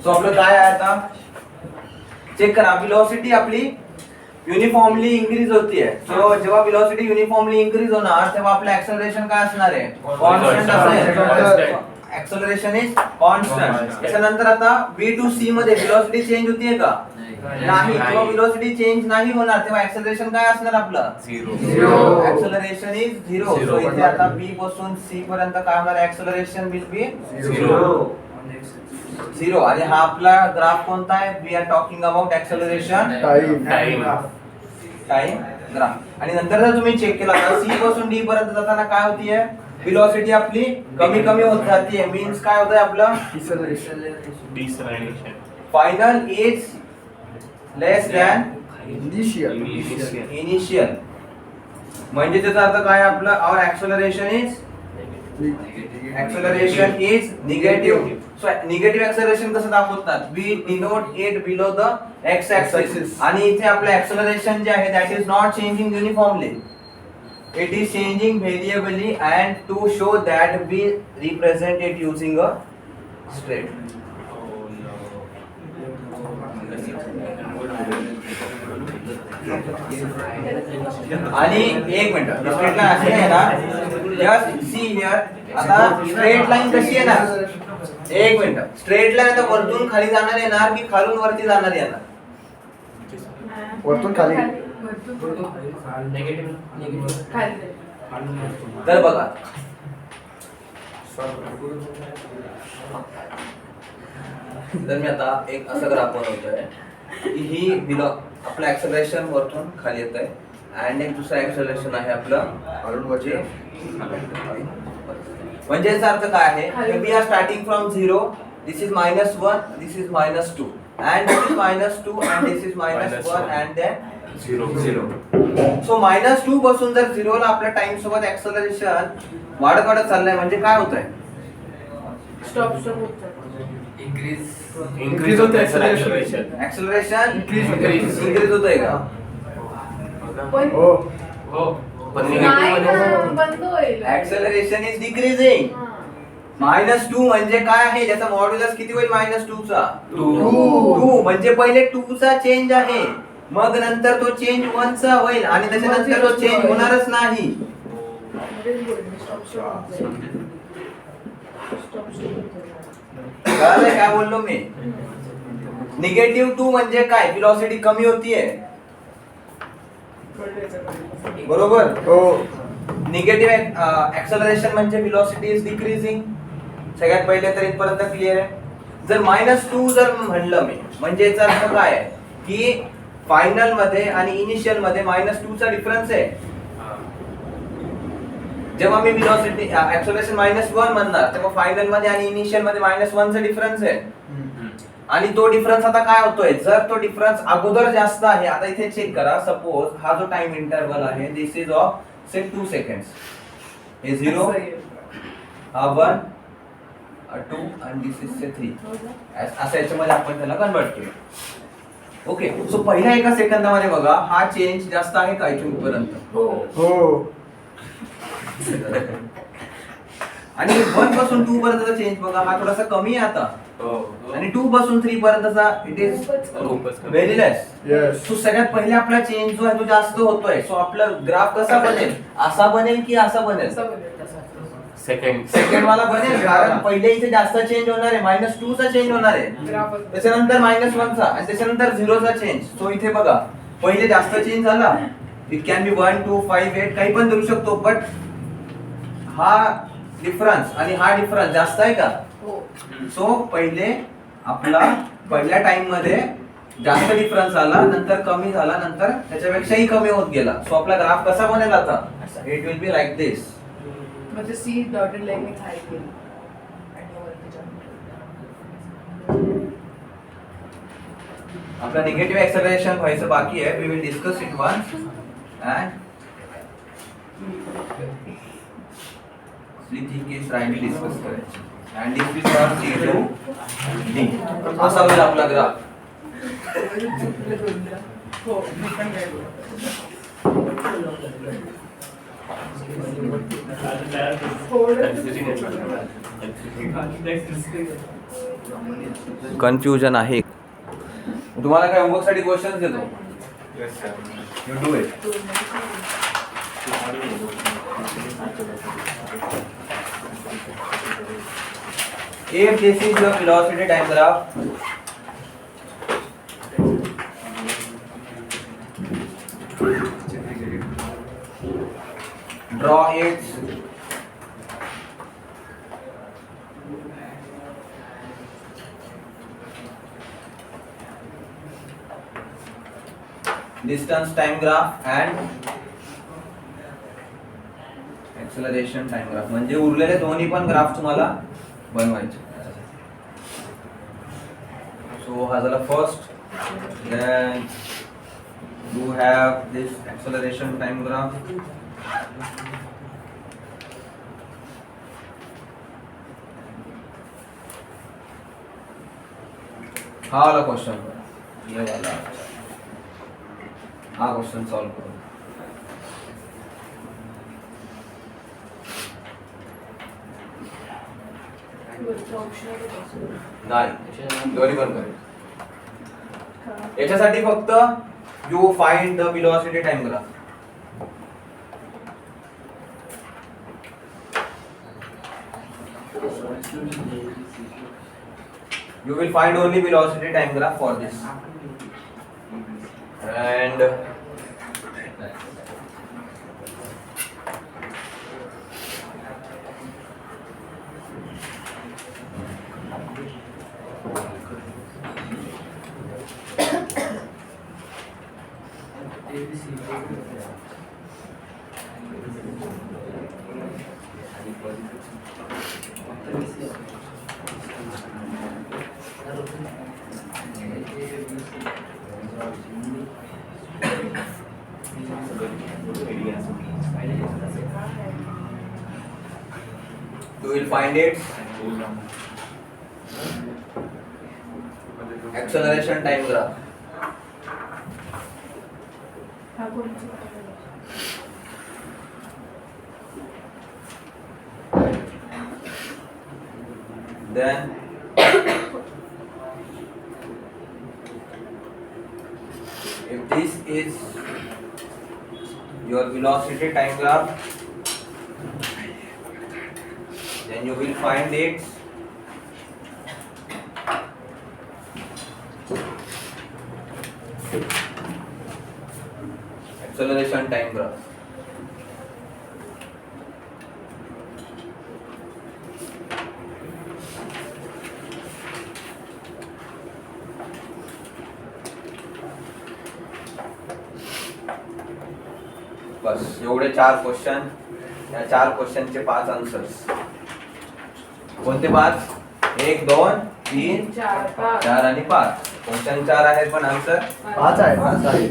So आपलं काय आहे आता चेक करा वेलोसिटी आपली युनिफॉर्मली इन्क्रीज होतीये. सो जेव्हा वेलोसिटी युनिफॉर्मली इन्क्रीज होणार तेव्हा आपलं ऍक्सेलरेशन काय असणार आहे कॉन्स्टंट असेल. Acceleration is constant. त्याच्यानंतर आता B to C मध्ये वेलोसिटी चेंज होतीये का नाही. जेव्हा वेलोसिटी चेंज नाही होणार तेव्हा ऍक्सेलरेशन काय असणार आपलं 0. Acceleration is 0. सो इथे आता B पासून C पर्यंत काय होणार ऍक्सेलरेशन विल बी 0. आणि हा आपला ग्राफ कोणता आहे we are talking about acceleration time graph. आणि नंतर जर तुम्ही चेक केला तर C पासून D पर्यंत जाताना काय होतीये वेलोसिटी आपली कमी कमी होत जाते. मीन्स काय होतंय आपलं deceleration. Final is less than initial. म्हणजे त्याचा अर्थ काय आपलं our acceleration is negative. So negative acceleration कसं दाखवतात we denote it below the X axis. आणि इथे आपलं ऍक्सेलरेशन जे आहे that is not changing uniformly. It is changing variably, and to show that we represent it using a straight. आणि एक minute straight line अशी आहे ना जस्ट सी हियर. आता स्ट्रेट लाईन कशी येणार एक मिनिट स्ट्रेट लाईन आता वरतून खाली जाणार येणार की खालून वरती जाणार येणार वरतून खाली. तर बघा तर मी आता एक असं ग्राफ बनवतोय की ही बिलो आपलं ऍक्सेलरेशन वरतून खाली येत आहे अँड एक दुसरं ऍक्सेलरेशन आहे आपलं खालून वरती. म्हणजे याचा अर्थ काय आहे we are starting from 0. This is -1, this is -2 and this is -2 and this is -1 and then 0. So -2 पासून जर 0 ला आपल्या टाइम सोबत ऍक्सेलरेशन वाढत वाढत चाललंय म्हणजे काय होतंय स्टॉप इन्क्रीज होते ऍक्सेलरेशन. ऍक्सेलरेशन इन्क्रीज होतंय का हो बंद होईल. Acceleration is decreasing. -2 म्हणजे काय आहे ज्याचा मॉड्युलस किती होईल -2 चा 2 म्हणजे पहिले 2 चा चेंज आहे मग नंतर तो चेंज 1 चा होईल आणि त्याच्यानंतर तो चेंज होणारच नाही. कळलं काय बोललो मी. -2 म्हणजे काय वेलोसिटी कमी होतीये बरोबर. हो निगेटिव्ह ऍक्सेलरेशन म्हणजे वेलोसिटी इज डिक्रीजिंग. सगळ्यात पहिले तर इथपर्यंत क्लिअर आहे. जर -2 जर म्हणलं मी म्हणजे याचा अर्थ काय आहे की फायनल मध्ये आणि इनिशियल मध्ये -2 चा डिफरन्स आहे. जेव्हा मी वेलोसिटी ऍक्सेलरेशन -1 म्हणणार तेव्हा फायनल मध्ये आणि इनिशियल मध्ये -1 चा डिफरन्स आहे. आणि तो डिफरन्स आता काय होतोय जर तो डिफरन्स अगोदर जास्त आहे. आता इथे चेक करा सपोज हा जो टाइम इंटरवल आहे दिस इज ऑफ से 2 सेकंड्स. हे 0 हा 1 2 आणि दिस इज से 3 असं याच्यामध्ये आपण त्याला कन्वर्ट केलं. ओके सो पहिल्या एका सेकंदामध्ये बघा हा चेंज जास्त आहे का इथून पर्यंत हो आणि 1 पासून 2 पर्यंतचा चेंज बघा हा थोडासा कमी आहे आता आणि 2 पासून 3 पर्यंतचा it is very less. Yes so सगळ्यात पहिले आपला चेंज जो आहे तो जास्त होतोय. सो आपला ग्राफ कसा बनेल असा बनेल की असा बनेल सेकंड वाला बनेल कारण पहिले इथे जास्त चेंज होणार आहे -2 चा चेंज होणार आहे त्याच्यानंतर -1 चा आणि त्याच्यानंतर 0 चा चेंज. सो इथे बघा पहिले जास्त चेंज झाला इट कॅन बी 1 2 5 8 काही पण धरू शकतो बट हा डिफरन्स आणि हा डिफरन्स जास्त आहे का. सो पहिले आपला पहिल्या टाइम मध्ये जास्त डिफरन्स आला नंतर कमी झाला नंतर त्याच्यापेक्षाही कमी होत गेला. सो आपला ग्राफ कसा बनेल आता इट विल बी लाईक दिस. म्हणजे सी डॉटेड लाईन मी खाली केली आणि वरती आपला निगेटिव्ह ऍक्सेलरेशन व्हायचं बाकी आहे. We will discuss it once and case राहिली डिस्कस करायची. And this is for C to D. असा होईल आपला ग्राफ. हो मी पण काय थोडं कन्फ्युजन आहे. तुम्हाला काय होमवर्क साठी क्वेश्चन देतो, Yes, sir. You do it. If this is your velocity time graph, draw its distance time graph and acceleration time graph. म्हणजे उरलेले दोन्ही पण ग्राफ तुम्हाला बनवायचे. सो हा झाला first. Then you have this acceleration time graph. हा वाला क्वेश्चन, ये वाला, हा क्वेश्चन सॉल्व करो. नाही, दोन्ही पण करेल. याच्यासाठी फक्त you find the velocity time graph. You will find only velocity time graph for this. And you will find its acceleration time graph. Then if this is your velocity time graph, then you will find its acceleration time graph. बस एवढे 4 question, या 4 क्वेश्चनचे 5 answers. कोणते 5? 1, 2, 3, 4 आणि 5. Question 4 आहेत पण answer 5 5 आहे.